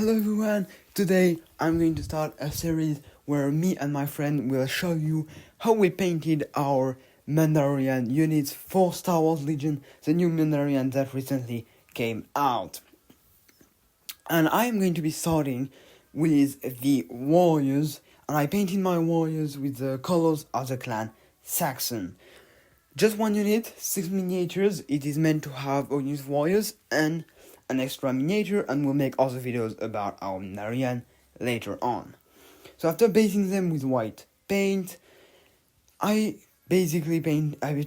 Hello everyone, today I'm going to start a series where me and my friend will show you how we painted our Mandalorian units for Star Wars Legion, the new Mandalorian that recently came out. And I'm going to be starting with the warriors, and I painted my warriors with the colors of the clan Saxon. Just one unit, 6 miniatures. It is meant to have all these warriors and an extra miniature, and we'll make other videos about our Mandalorian later on. So after painting them with white paint, I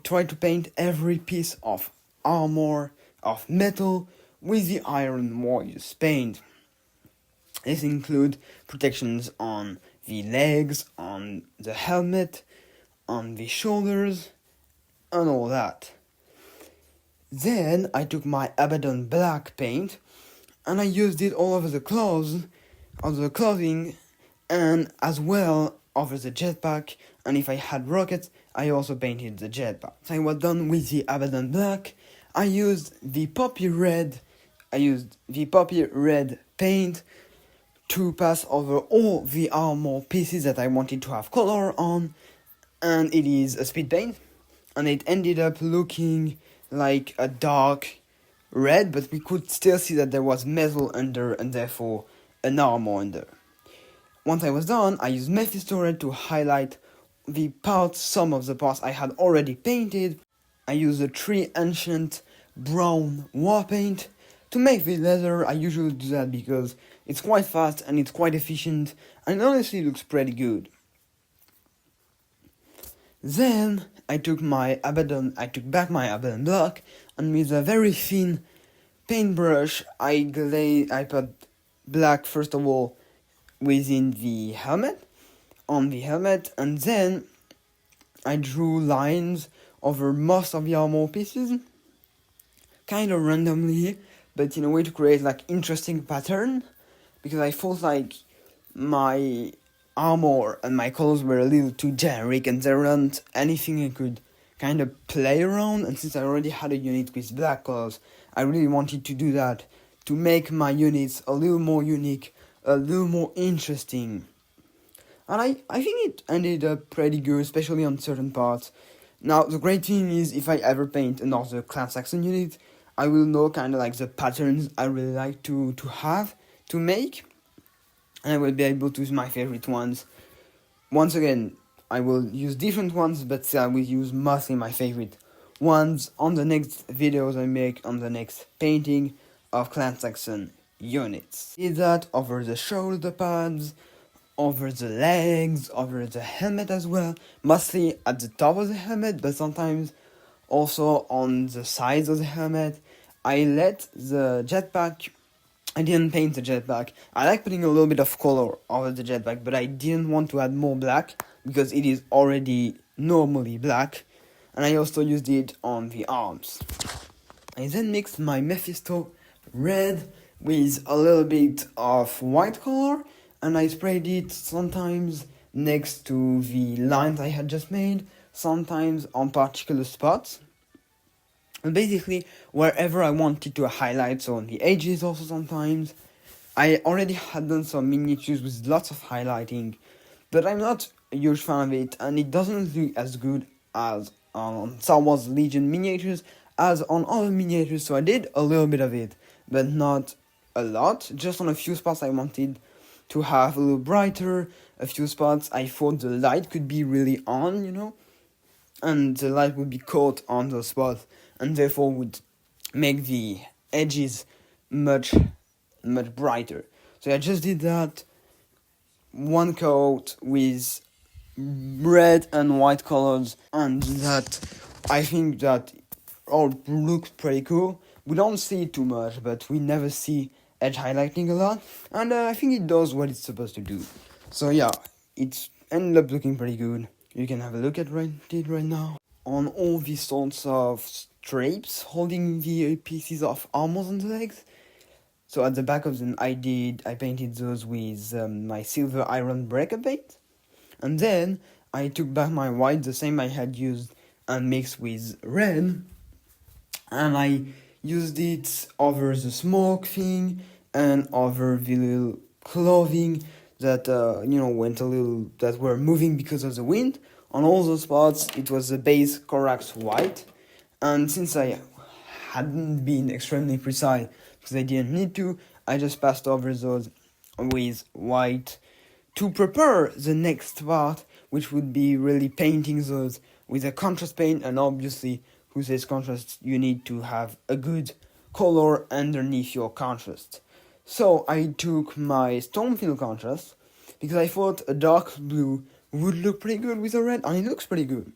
tried to paint every piece of armor, of metal, with the Iron Warriors paint. This includes protections on the legs, on the helmet, on the shoulders, and all that. Then I took my Abaddon black paint and I used it all over the clothes, clothing, and as well over the jetpack. And if I had rockets, I also painted the jetpack. So I was done with the Abaddon black. I used the poppy red paint to pass over all the armor pieces that I wanted to have color on, and it is a speed paint, and it ended up looking like a dark red, but we could still see that there was metal under and therefore an armor under. Once I was done, I used Mephisto red to highlight some of the parts I had already painted. I used the 3 ancient brown war paint to make the leather. I usually do that because it's quite fast and it's quite efficient, and it honestly looks pretty good. Then I took back my Abaddon block, and with a very thin paintbrush, I put black first of all on the helmet, and then I drew lines over most of the armor pieces, kind of randomly, but in a way to create like interesting pattern, because I felt like my armor and my colors were a little too generic and there weren't anything I could kind of play around, and since I already had a unit with black colors, I really wanted to do that to make my units a little more unique, a little more interesting. And I think it ended up pretty good, especially on certain parts. Now, the great thing is, if I ever paint another Clan Saxon unit, I will know kind of like the patterns I really like to make, and I will be able to use my favorite ones. Once again, I will use different ones, but still I will use mostly my favorite ones on the next videos I make on the next painting of Clan Saxon units. Did that over the shoulder pads, over the legs, over the helmet as well, mostly at the top of the helmet, but sometimes also on the sides of the helmet. I let the jetpack, I didn't paint the jetpack. I like putting a little bit of color over the jetpack, but I didn't want to add more black because it is already normally black. And I also used it on the arms. I then mixed my Mephisto red with a little bit of white color, and I sprayed it sometimes next to the lines I had just made, sometimes on particular spots. And basically, wherever I wanted to highlight, so on the edges also sometimes. I already had done some miniatures with lots of highlighting, but I'm not a huge fan of it, and it doesn't look as good as on Star Wars Legion miniatures as on other miniatures, so I did a little bit of it, but not a lot. Just on a few spots I wanted to have a little brighter, a few spots I thought the light could be really on, and the light would be caught on those spots, and therefore would make the edges much brighter. So I just did that, one coat with red and white colors, and that I think that all looks pretty cool. We don't see it too much, but we never see edge highlighting a lot, and I think it does what it's supposed to do. So yeah, it's ended up looking pretty good. You can have a look at it right now. On all these sorts of strapes holding the pieces of armor on the legs. So at the back of them, I painted those with my silver iron breaker paint. And then I took back my white, the same I had used and mixed with red. And I used it over the smoke thing and over the little clothing that that were moving because of the wind. On all those spots, it was the base correct white, and since I hadn't been extremely precise because I didn't need to, I just passed over those with white to prepare the next part, which would be really painting those with a contrast paint. And obviously, who says contrast, you need to have a good color underneath your contrast. So I took my Stormfield contrast because I thought a dark blue would look pretty good with a red, and it looks pretty good.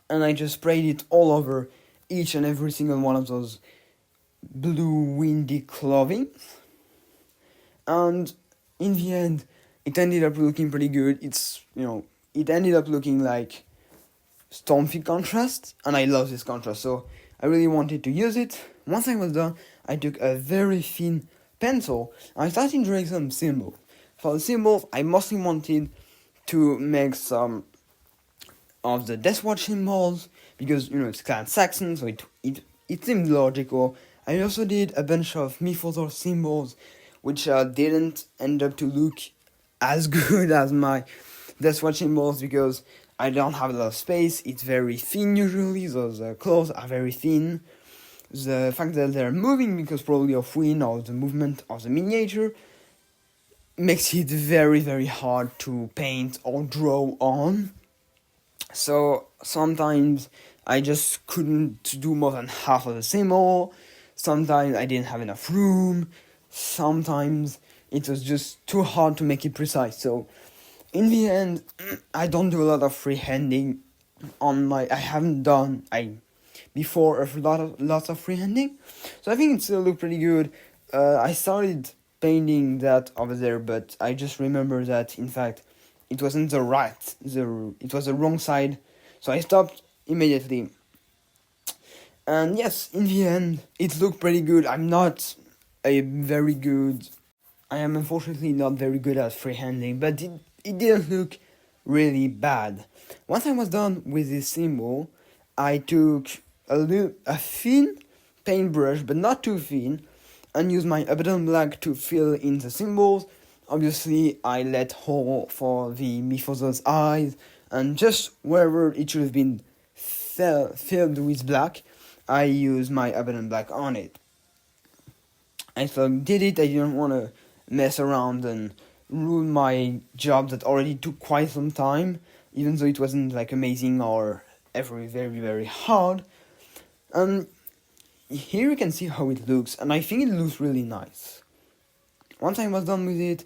And I just sprayed it all over each and every single one of those blue windy clothing. And in the end, it ended up looking pretty good. It ended up looking like Stormfield contrast, and I love this contrast, so I really wanted to use it. Once I was done, I took a very thin pencil, and I started drawing some symbols. For the symbols, I mostly wanted to make some of the Death Watch symbols, because, it's Clan Saxon, so it seemed logical. I also did a bunch of Mythosaur symbols, which didn't end up to look as good as my Death Watch symbols, because I don't have a lot of space. It's very thin usually, those claws are very thin. The fact that they're moving because probably of wind or the movement of the miniature makes it very, very hard to paint or draw on. So sometimes I just couldn't do more than half of the symbol. Sometimes I didn't have enough room. Sometimes it was just too hard to make it precise. So in the end, I don't do a lot of freehanding I haven't done before lots of freehanding, so I think it still looked pretty good. I started painting that over there, but I just remember that in fact it wasn't it was the wrong side, so I stopped immediately. And yes, in the end, it looked pretty good. I am unfortunately not very good at freehanding, but it didn't look really bad. Once I was done with this symbol, I took a thin paintbrush, but not too thin, and used my Abaddon Black to fill in the symbols. Obviously, I let hole for the Mythosaur's eyes, and just wherever it should have been filled with black, I used my Abaddon Black on it. I did it. I didn't want to mess around and ruin my job that already took quite some time, even though it wasn't amazing or very, very hard. And here you can see how it looks, and I think it looks really nice. Once I was done with it,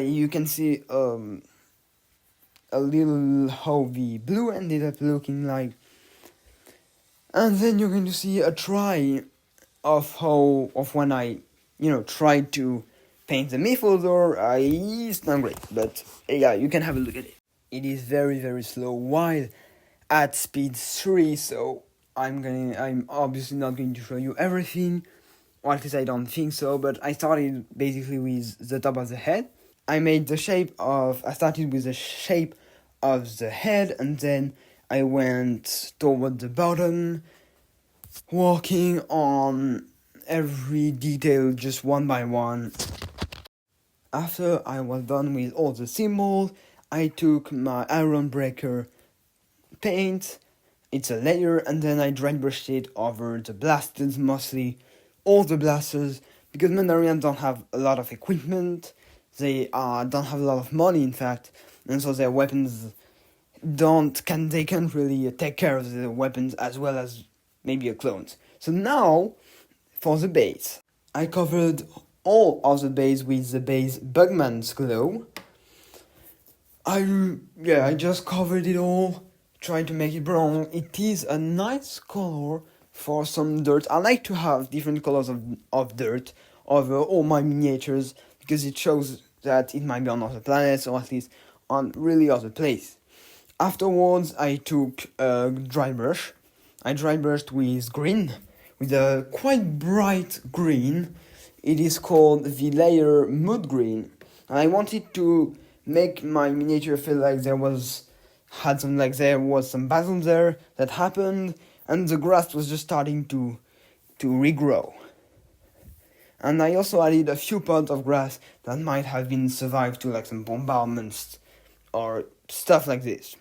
you can see a little how the blue ended up looking like, and then you're going to see a try of when I tried to paint the Mythosaur. It's not great, but yeah, you can have a look at it. It is very, very slow while at speed 3, so I'm obviously not going to show you everything, or at least I don't think so, but I started basically with the top of the head. I started with the shape of the head, and then I went toward the bottom, working on every detail just one by one. After I was done with all the symbols, I took my Iron Breaker paint, it's a layer, and then I dry brushed it over the blasters, mostly all the blasters, because Mandalorians don't have a lot of equipment, they don't have a lot of money in fact, and so their weapons they can't really take care of the weapons as well as maybe a clone. So now, for the base, I covered all of the base with the base Bugman's Glow. I just covered it all, tried to make it brown. It is a nice color for some dirt. I like to have different colors of dirt over all my miniatures, because it shows that it might be on other planets, or at least on really other places. Afterwards, I took a dry brush. I dry brushed with green, with a quite bright green. It is called the layer Mood Green. And I wanted to make my miniature feel like there was some battle there that happened, and the grass was just starting to regrow. And I also added a few pods of grass that might have been survived to like some bombardments or stuff like this.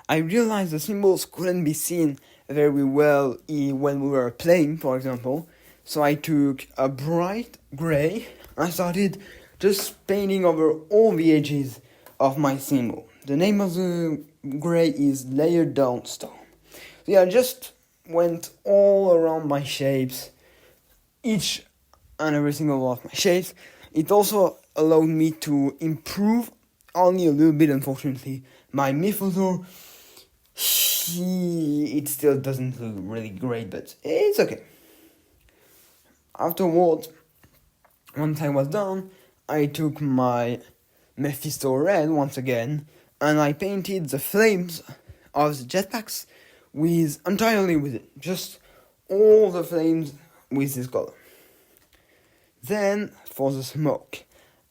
I realized the symbols couldn't be seen very well when we were playing, for example. So I took a bright gray and I started just painting over all the edges of my symbol. The name of the gray is Layered Down Stone. So yeah, I just went all around my shapes, each and every single one of my shapes. It also allowed me to improve, only a little bit unfortunately, my Mythosaur. It still doesn't look really great, but it's okay. Afterwards, once I was done, I took my Mephisto Red once again, and I painted the flames of the jetpacks entirely with it. Just all the flames with this color. Then, for the smoke,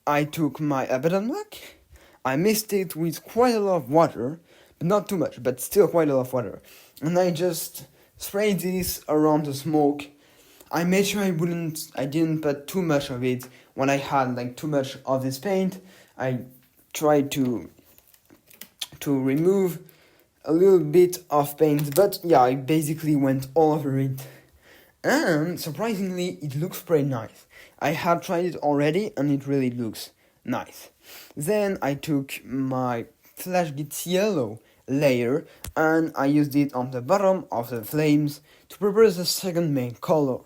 I took my Abaddon Black. I mixed it with quite a lot of water, but not too much, but still quite a lot of water. And I just sprayed this around the smoke. I made sure I didn't put too much of it. When I had like too much of this paint, I tried to remove a little bit of paint, but yeah, I basically went all over it. And surprisingly, it looks pretty nice. I had tried it already and it really looks nice. Then I took my Flash Git Yellow layer and I used it on the bottom of the flames to prepare the second main color.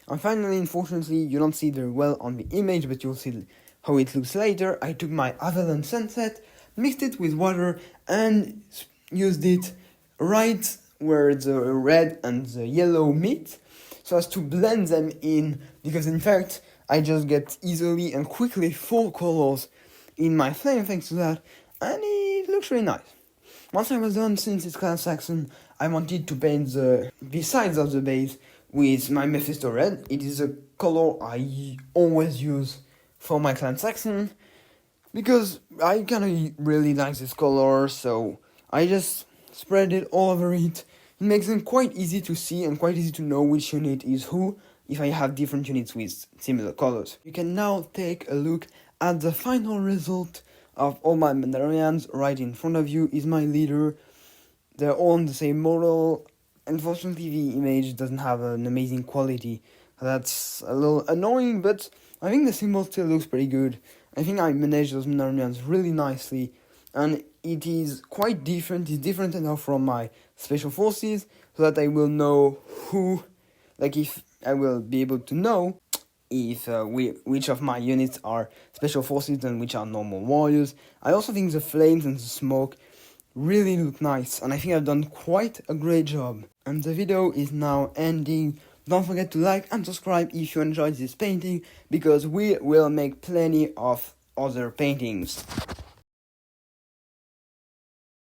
And finally, unfortunately, you don't see it very well on the image, but you'll see how it looks later. I took my Avalon Sunset, mixed it with water, and used it right where the red and the yellow meet, so as to blend them in, because in fact, I just get easily and quickly 4 colors in my flame thanks to that, and it looks really nice. Once I was done, since it's class Saxon, I wanted to paint the sides of the base with my Mephisto Red. It is a color I always use for my Clan Saxon, because I kinda really like this color, so I just spread it all over it. It makes them quite easy to see and quite easy to know which unit is who, if I have different units with similar colors. You can now take a look at the final result of all my Mandalorians. Right in front of you is my leader. They're all on the same model. Unfortunately, the image doesn't have an amazing quality. That's a little annoying, but I think the symbol still looks pretty good. I think I managed those Mandalorians really nicely, and it is quite different. It's different enough from my special forces, so that I will know if I will be able to know if which of my units are special forces and which are normal warriors. I also think the flames and the smoke really look nice, and I think I've done quite a great job. And the video is now ending. Don't forget to like and subscribe if you enjoyed this painting, because we will make plenty of other paintings.